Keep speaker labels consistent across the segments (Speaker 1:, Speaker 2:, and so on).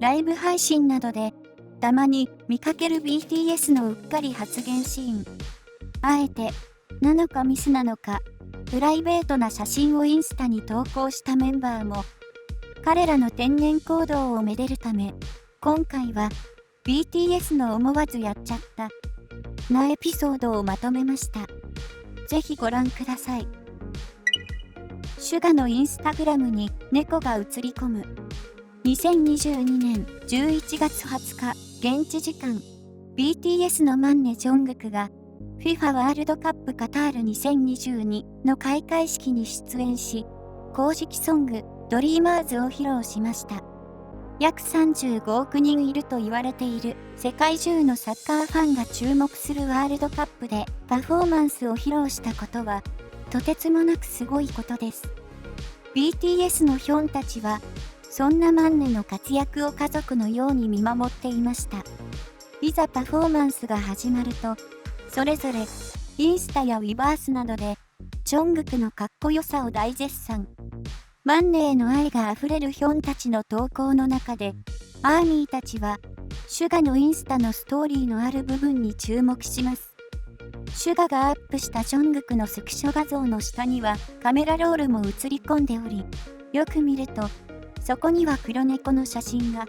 Speaker 1: ライブ配信などでたまに見かける BTS のうっかり発言シーン。あえてなのかミスなのか、プライベートな写真をインスタに投稿したメンバーも彼らの天然行動をめでるため、今回は BTS の思わずやっちゃったなエピソードをまとめました。ぜひご覧ください。シュガのインスタグラムに猫が映り込む。2022年11月20日現地時間、 BTS のマンネ・ジョングクが FIFA ワールドカップカタール2022の開会式に出演し、公式ソングドリーマーズを披露しました。約35億人いると言われている世界中のサッカーファンが注目するワールドカップでパフォーマンスを披露したことはとてつもなくすごいことです。 BTS のヒョンたちはそんなマンネの活躍を家族のように見守っていました。いざパフォーマンスが始まると、それぞれインスタやウィバースなどでジョングクのかっこよさを大絶賛。マンネへの愛があふれるヒョンたちの投稿の中で、アーミーたちはシュガのインスタのストーリーのある部分に注目します。シュガがアップしたジョングクのスクショ画像の下にはカメラロールも映り込んでおり、よく見るとそこには黒猫の写真が。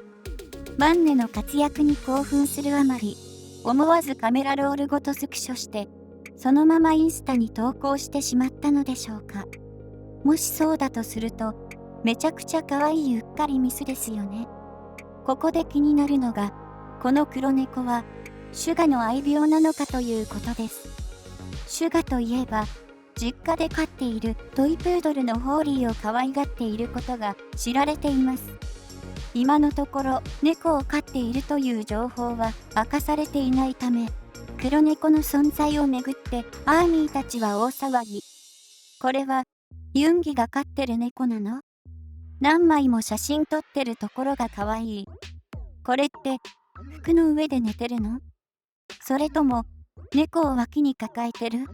Speaker 1: マンネの活躍に興奮するあまり、思わずカメラロールごとスクショしてそのままインスタに投稿してしまったのでしょうか。もしそうだとすると、めちゃくちゃ可愛いうっかりミスですよね。ここで気になるのが、この黒猫はシュガの愛病なのかということです。シュガといえば、実家で飼っているトイプードルのホーリーを可愛がっていることが知られています。今のところ猫を飼っているという情報は明かされていないため、黒猫の存在をめぐってアーミーたちは大騒ぎ。これはユンギが飼ってる猫なの？何枚も写真撮ってるところが可愛い。これって服の上で寝てるの？それとも猫を脇に抱えてる？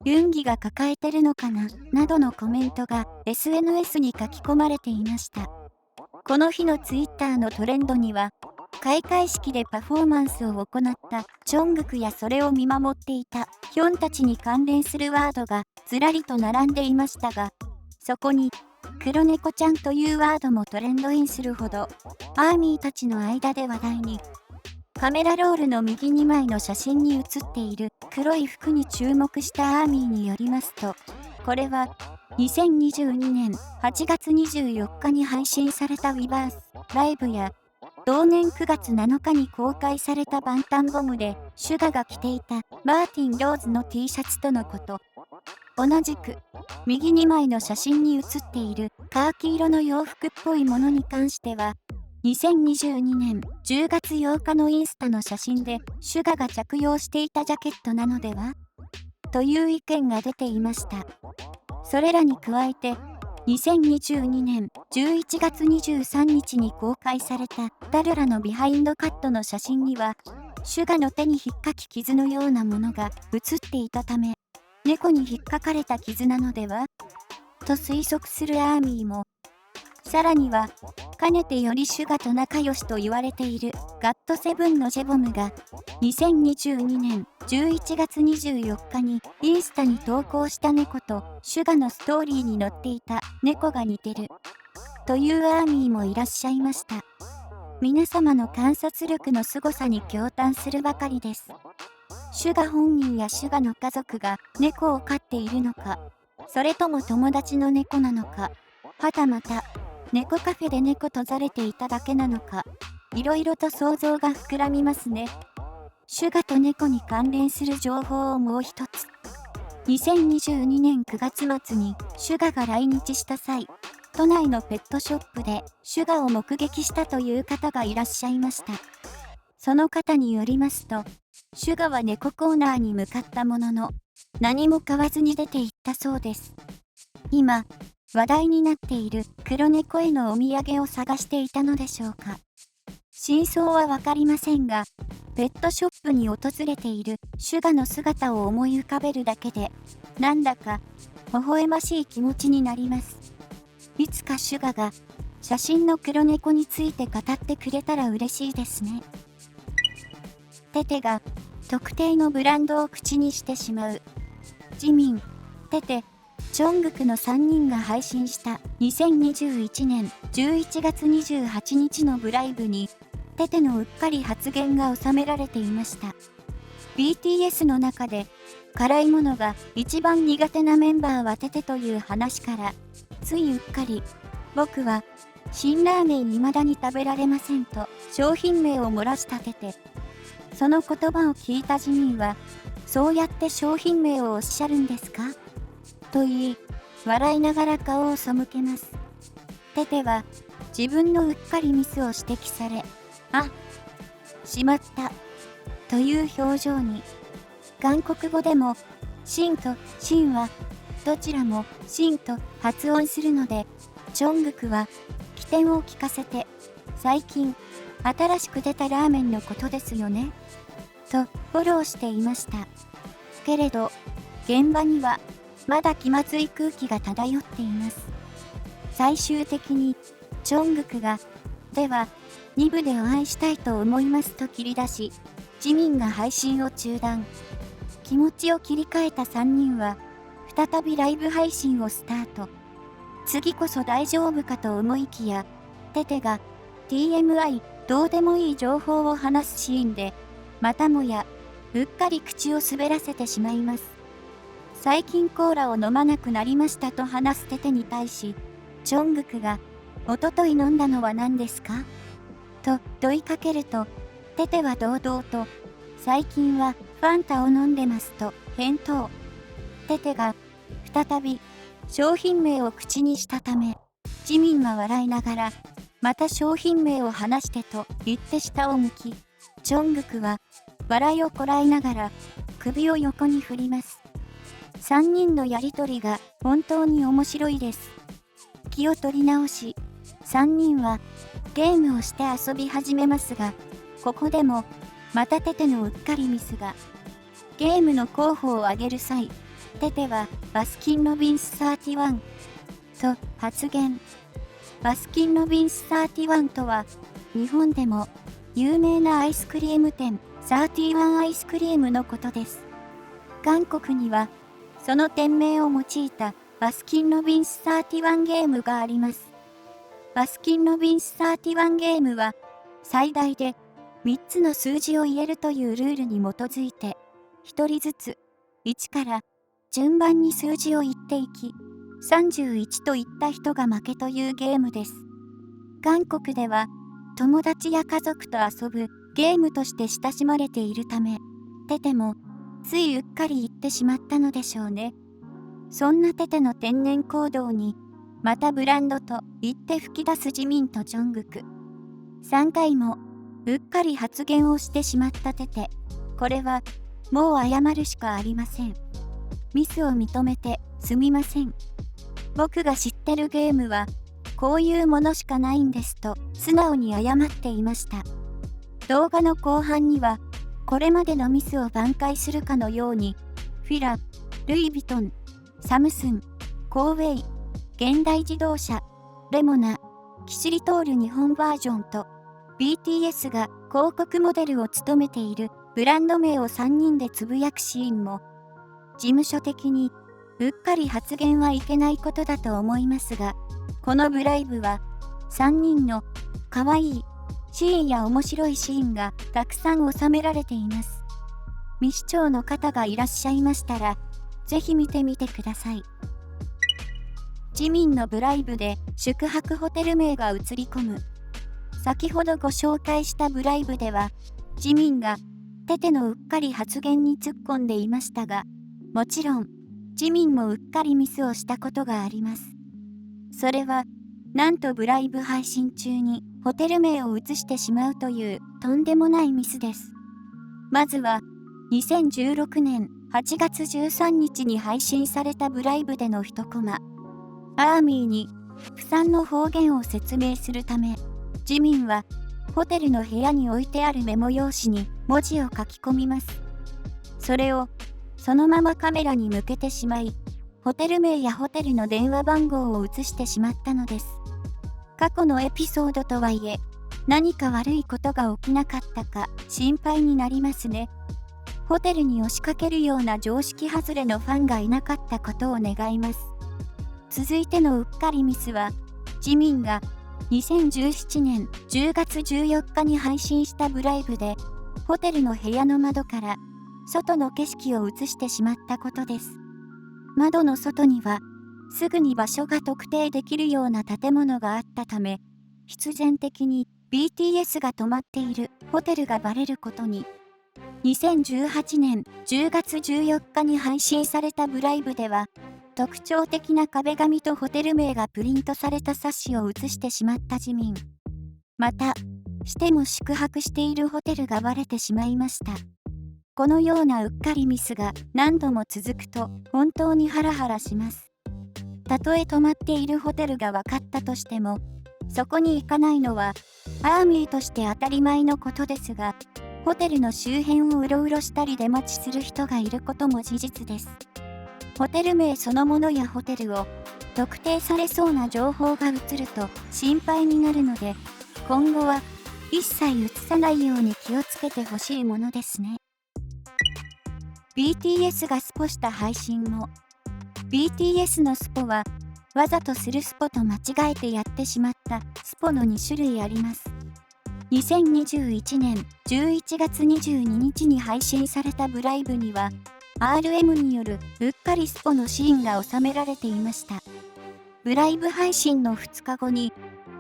Speaker 1: ユンギが抱えてるのかな？などのコメントが SNS に書き込まれていました。この日のツイッターのトレンドには、開会式でパフォーマンスを行ったジョングクやそれを見守っていたヒョンたちに関連するワードがずらりと並んでいましたが、そこに黒猫ちゃんというワードもトレンドインするほど、アーミーたちの間で話題に。カメラロールの右2枚の写真に写っている黒い服に注目したアーミーによりますと、これは2022年8月24日に配信されたウィバースライブや、同年9月7日に公開されたバンタンボムでシュガが着ていたマーティン・ローズの T シャツとのこと。同じく右2枚の写真に写っているカーキ色の洋服っぽいものに関しては、2022年10月8日のインスタの写真でシュガが着用していたジャケットなのではという意見が出ていました。それらに加えて、2022年11月23日に公開されたダルラのビハインドカットの写真には、シュガの手に引っかき傷のようなものが写っていたため、猫に引っかかれた傷なのではと推測するアーミーも。さらには、かねてよりシュガと仲良しと言われているガットセブンのジェボムが、2022年11月24日にインスタに投稿した猫とシュガのストーリーに載っていた猫が似てるというアーミーもいらっしゃいました。皆様の観察力の凄さに驚嘆するばかりです。シュガ本人やシュガの家族が猫を飼っているのか、それとも友達の猫なのか、はたまた猫カフェで猫とざれていただけなのか、いろいろと想像が膨らみますね。シュガと猫に関連する情報をもう一つ。2022年9月末にシュガが来日した際、都内のペットショップでシュガを目撃したという方がいらっしゃいました。その方によりますと、シュガは猫コーナーに向かったものの、何も買わずに出て行ったそうです。今、話題になっている黒猫へのお土産を探していたのでしょうか。真相はわかりませんが、ペットショップに訪れているシュガの姿を思い浮かべるだけで、なんだか微笑ましい気持ちになります。いつかシュガが写真の黒猫について語ってくれたら嬉しいですね。テテが特定のブランドを口にしてしまう。ジミン、テテ、ジョングクの3人が配信した2021年11月28日のブライブに、テテのうっかり発言が収められていました。BTS の中で辛いものが一番苦手なメンバーはテテという話から、ついうっかり、僕は辛ラーメン未だに食べられませんと商品名を漏らしたテテ。その言葉を聞いたジミンは、そうやって商品名をおっしゃるんですかと言い、笑いながら顔を背けます。テテは自分のうっかりミスを指摘され、あ、しまった、という表情に。韓国語でも、シンとシンは、どちらもシンと発音するので、ジョングクは起点を聞かせて、最近、新しく出たラーメンのことですよねとフォローしていました。けれど、現場にはまだ気まずい空気が漂っています。最終的に、ジョングクが、では、2部でお会いしたいと思いますと切り出し、ジミンが配信を中断。気持ちを切り替えた3人は、再びライブ配信をスタート。次こそ大丈夫かと思いきや、テテが TMI どうでもいい情報を話すシーンで、またもやうっかり口を滑らせてしまいます。最近コーラを飲まなくなりましたと話すテテに対し、ジョングクが、おととい飲んだのは何ですかと問いかけると、テテは堂々と、最近はファンタを飲んでますと返答。テテが再び商品名を口にしたため、ジミンは笑いながら、また商品名を話してと言って下を向き、ジョングクは笑いをこらえながら首を横に振ります。3人のやりとりが本当に面白いです。気を取り直し、3人はゲームをして遊び始めますが、ここでもまたテテのうっかりミスが。ゲームの候補を挙げる際、テテはバスキンロビンス31と発言。バスキンロビンス31とは、日本でも有名なアイスクリーム店31アイスクリームのことです。韓国にはその店名を用いたバスキンロビンス31ゲームがあります。バスキンロビンス31ゲームは最大で3つの数字を言えるというルールに基づいて、1人ずつ1から順番に数字を言っていき、31と言った人が負けというゲームです。韓国では友達や家族と遊ぶゲームとして親しまれているため、テテもついうっかり言ってしまったのでしょうね。そんなテテの天然行動に、またブランドと言って吹き出すジミンとジョングク。3回もうっかり発言をしてしまったテテ。これはもう謝るしかありません。ミスを認めてすみません。僕が知ってるゲームはこういうものしかないんですと素直に謝っていました。動画の後半にはこれまでのミスを挽回するかのようにフィラ、ルイ・ヴィトン、サムスン、コーウェイ、現代自動車、レモナ、キシリトール日本バージョンと BTS が広告モデルを務めているブランド名を3人でつぶやくシーンも、事務所的にうっかり発言はいけないことだと思いますが、このブライブは3人の可愛いシーンや面白いシーンがたくさん収められています。未視聴の方がいらっしゃいましたら、ぜひ見てみてください。ジミンのブライブで宿泊ホテル名が映り込む。先ほどご紹介したブライブでは、ジミンがテテのうっかり発言に突っ込んでいましたが、もちろん、ジミンもうっかりミスをしたことがあります。それは、なんとブライブ配信中にホテル名を移してしまうというとんでもないミスです。まずは、2016年8月13日に配信されたブライブでの一コマ。アーミーに、プサンの方言を説明するため、ジミンは、ホテルの部屋に置いてあるメモ用紙に文字を書き込みます。それを、そのままカメラに向けてしまい、ホテル名やホテルの電話番号を写してしまったのです。過去のエピソードとはいえ、何か悪いことが起きなかったか心配になりますね。ホテルに押しかけるような常識外れのファンがいなかったことを願います。続いてのうっかりミスは、ジミンが2017年10月14日に配信したブライブで、ホテルの部屋の窓から外の景色を映してしまったことです。窓の外には、すぐに場所が特定できるような建物があったため、必然的に BTS が泊まっているホテルがバレることに。2018年10月14日に配信されたブライブでは、特徴的な壁紙とホテル名がプリントされた冊子を写してしまったジミン。また、しても宿泊しているホテルがバレてしまいました。このようなうっかりミスが何度も続くと本当にハラハラします。たとえ泊まっているホテルが分かったとしても、そこに行かないのはアーミーとして当たり前のことですが、ホテルの周辺をうろうろしたり出待ちする人がいることも事実です。ホテル名そのものやホテルを特定されそうな情報が移ると心配になるので、今後は一切移さないように気をつけてほしいものですね。BTS がスポした配信も。BTS のスポは、わざとするスポと間違えてやってしまったスポの2種類あります。2021年11月22日に配信されたブライブには、RM によるうっかりスポのシーンが収められていました。ブライブ配信の2日後に、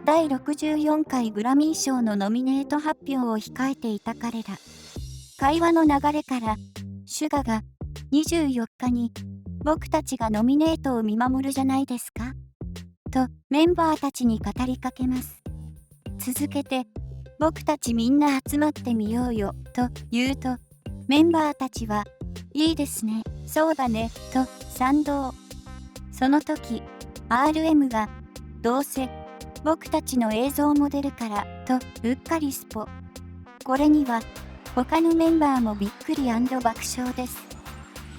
Speaker 1: 第64回グラミー賞のノミネート発表を控えていた彼ら。会話の流れから、シュガが24日に僕たちがノミネートを見守るじゃないですかとメンバーたちに語りかけます。続けて僕たちみんな集まってみようよと言うと、メンバーたちはいいですね、そうだねと賛同。その時 RM がどうせ僕たちの映像も出るからとうっかりスポ。これには他のメンバーもびっくり&爆笑です。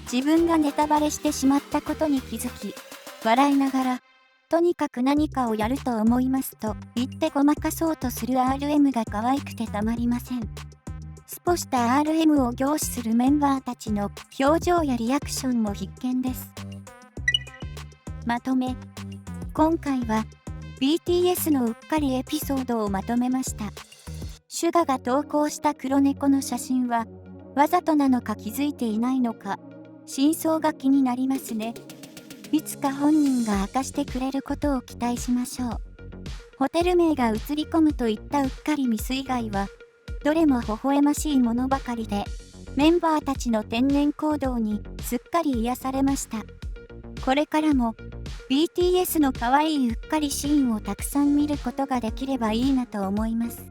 Speaker 1: 自分がネタバレしてしまったことに気づき、笑いながら、とにかく何かをやると思いますと言ってごまかそうとする RM が可愛くてたまりません。スポした RM を凝視するメンバーたちの表情やリアクションも必見です。まとめ。今回は BTS のうっかりエピソードをまとめました。シュガが投稿した黒猫の写真は、わざとなのか気づいていないのか、真相が気になりますね。いつか本人が明かしてくれることを期待しましょう。ホテル名が映り込むといったうっかりミス以外は、どれも微笑ましいものばかりで、メンバーたちの天然行動にすっかり癒されました。これからも BTS の可愛いうっかりシーンをたくさん見ることができればいいなと思います。